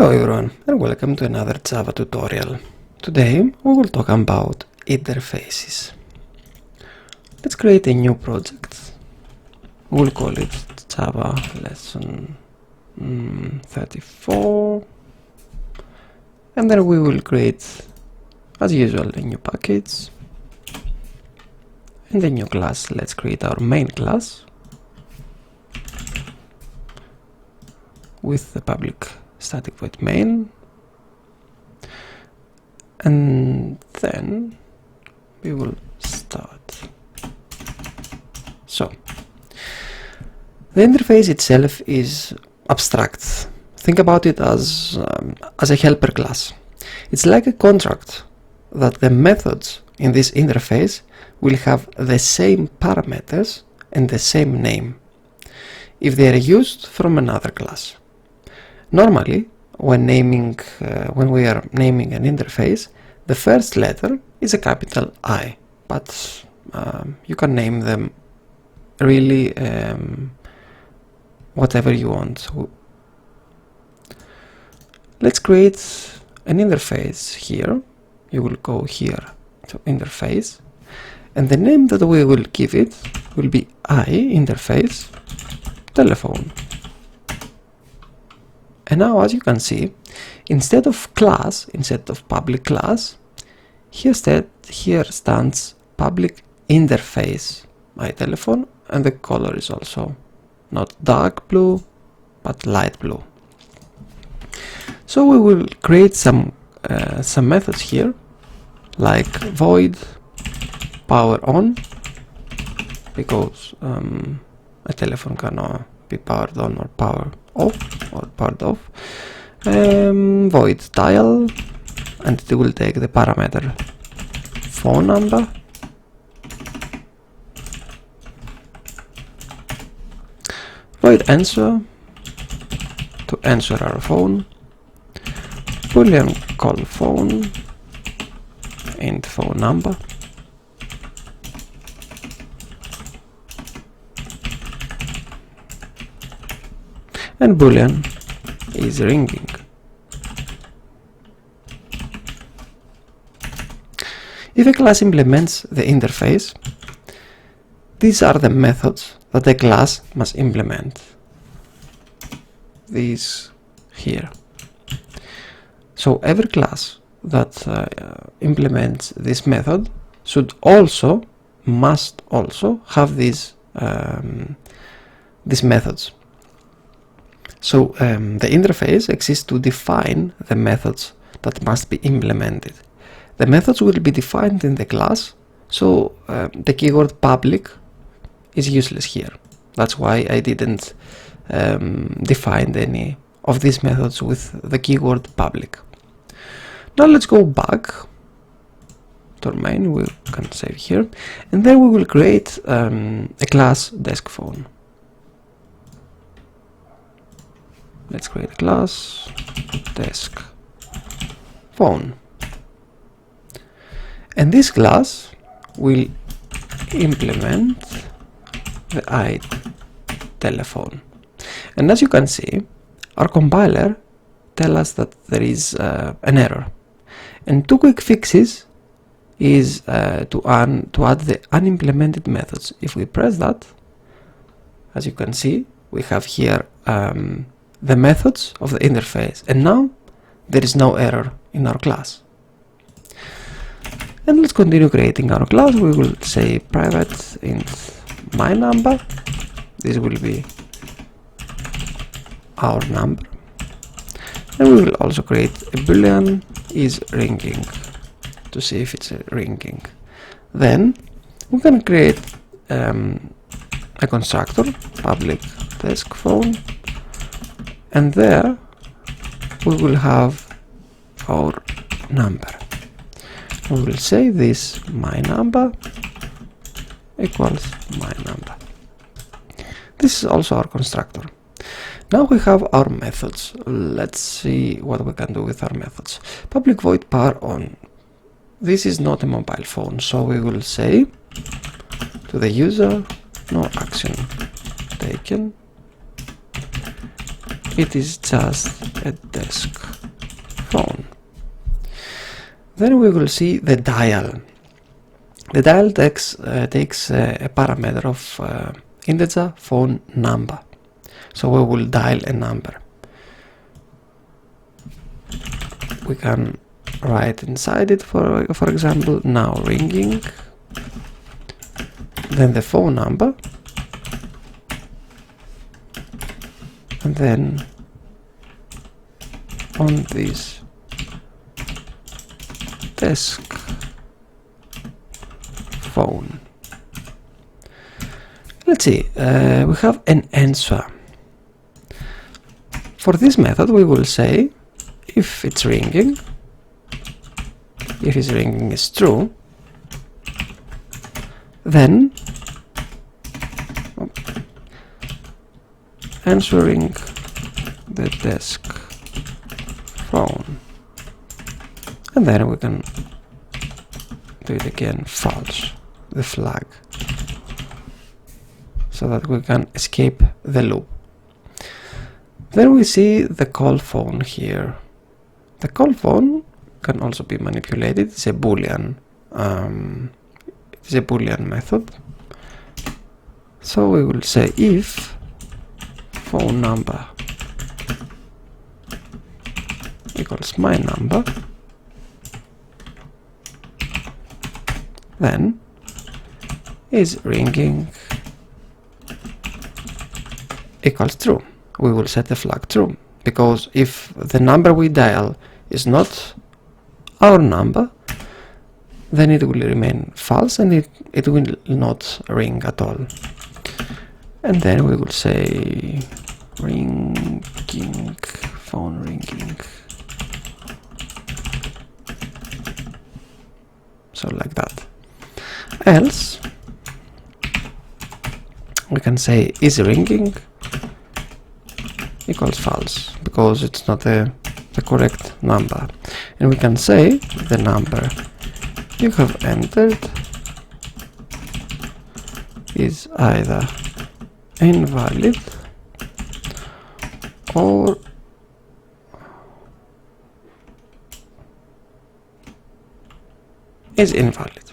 Hello everyone and welcome to another Java tutorial. Today we will talk about interfaces. Let's create a new project. We'll call it Java lesson 34, and then we will create, as usual, a new package and a new class. Let's create our main class with the public static void main, and then we will start. So the interface itself is abstract. Think about it as a helper class. It's like a contract that the methods in this interface will have the same parameters and the same name if they are used from another class. Normally, when we are naming an interface, the first letter is a capital I, but you can name them really whatever you want. Let's create an interface here. You will go here to interface, and the name that we will give it will be I interface telephone. And now, as you can see, instead of public class, here stands public interface iTelephone, and the color is also not dark blue but light blue. So we will create some methods here, like void power on, because a telephone can be powered on or powered off, void dial, and it will take the parameter phone number, void answer to answer our phone, boolean call phone and phone number, and boolean is ringing. If a class implements the interface, these are the methods that the class must implement. These here. So every class that implements this method must also have these methods. So the interface exists to define the methods that must be implemented. The methods will be defined in the class, so the keyword public is useless here. That's why I didn't define any of these methods with the keyword public. Now let's go back to our main. We can save here, and then we will create a class desk phone. Let's create a class desk phone, and this class will implement the iTelephone. And as you can see, our compiler tells us that there is an error, and two quick fixes is to add the unimplemented methods. If we press that, as you can see, we have here the methods of the interface, and now there is no error in our class. And let's continue creating our class. We will say private int my number. This will be our number, and we will also create a boolean is ringing to see if it's ringing. Then we can create a constructor public desk phone, and there we will have our number. We will say this my number equals my number. This is also our constructor. Now we have our methods. Let's see what we can do with our methods. Public void power on. This is not a mobile phone, so we will say to the user no action taken it is just a desk phone. Then we will see the dial. The dial takes a parameter of integer phone number. So we will dial a number. We can write inside it, for example, now ringing, then the phone number, and then on this desk phone. Let's see, we have an answer. For this method we will say if it's ringing, if it's ringing is true, then answering the desk phone, and then we can do it again, false, the flag, so that we can escape the loop. Then we see the call phone here. The call phone can also be manipulated. It's a boolean method. So we will say if phone number equals my number, then is ringing equals true. We will set the flag true, because if the number we dial is not our number, then it will remain false and it will not ring at all. And then we will say ringing, phone ringing, so like that. Else we can say is ringing equals false, because it's not the correct number, and we can say the number you have entered is either invalid or is invalid.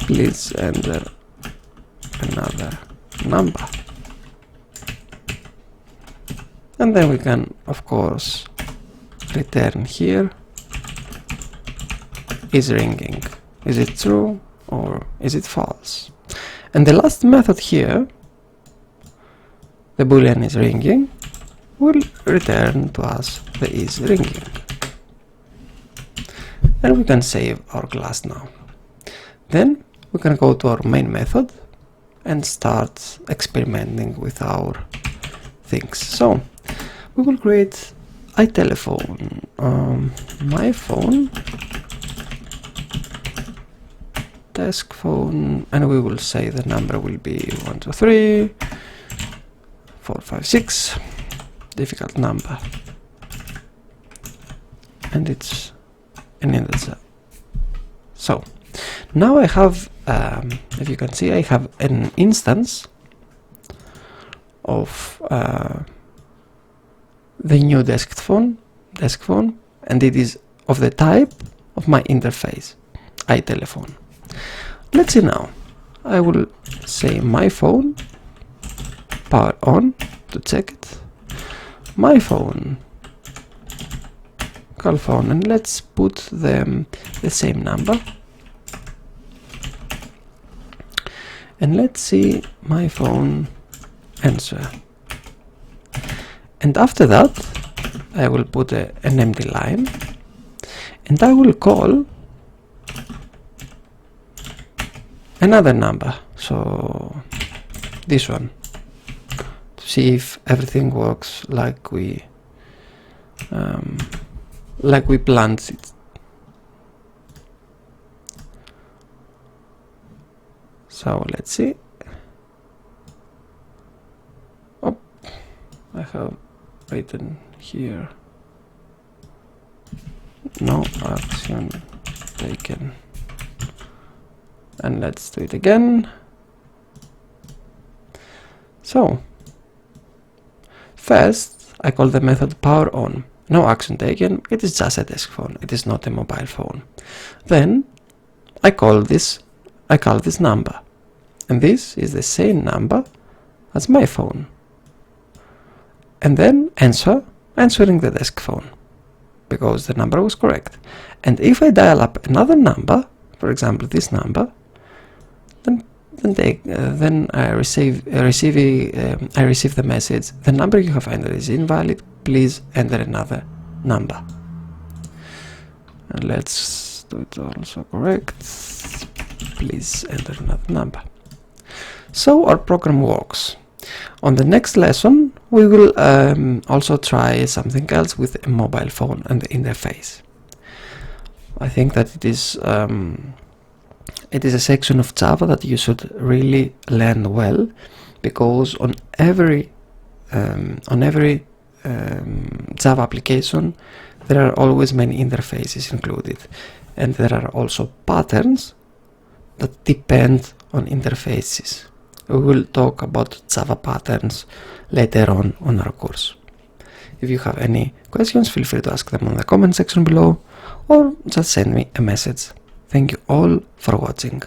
Please enter another number. And then we can, of course, return here is ringing. Is it true or is it false? And the last method here, the boolean is ringing, will return to us the is ringing. And we can save our class now. Then we can go to our main method and start experimenting with our things. So we will create iTelephone, my phone, desk phone, and we will say the number will be 1, 2, 3, 4, 5, 6, difficult number, and it's an integer. So now I have, if you can see, I have an instance of the new desk phone, and it is of the type of my interface, iTelephone. Let's see now. I will say my phone, power on to check it, my phone, call phone, and let's put them the same number, and let's see my phone answer. And after that I will put an empty line, and I will call another number, so this one, to see if everything works like we planned it. So let's see. Oh, I have written here no action taken, and let's do it again. So First, I call the method power on. No action taken, it is just a desk phone, it is not a mobile phone. Then I call this number, and this is the same number as my phone. And then answering the desk phone, because the number was correct. And if I dial up another number, for example this number, then I receive the message: the number you have entered is invalid, please enter another number. And let's do it also correct, please enter another number. So our program works. On the next lesson we will also try something else with a mobile phone and the interface. I think that it is a section of Java that you should really learn well, because on every Java application there are always many interfaces included, and there are also patterns that depend on interfaces. We will talk about Java patterns later on our course. If you have any questions, feel free to ask them on the comment section below, or just send me a message. Thank you all for watching.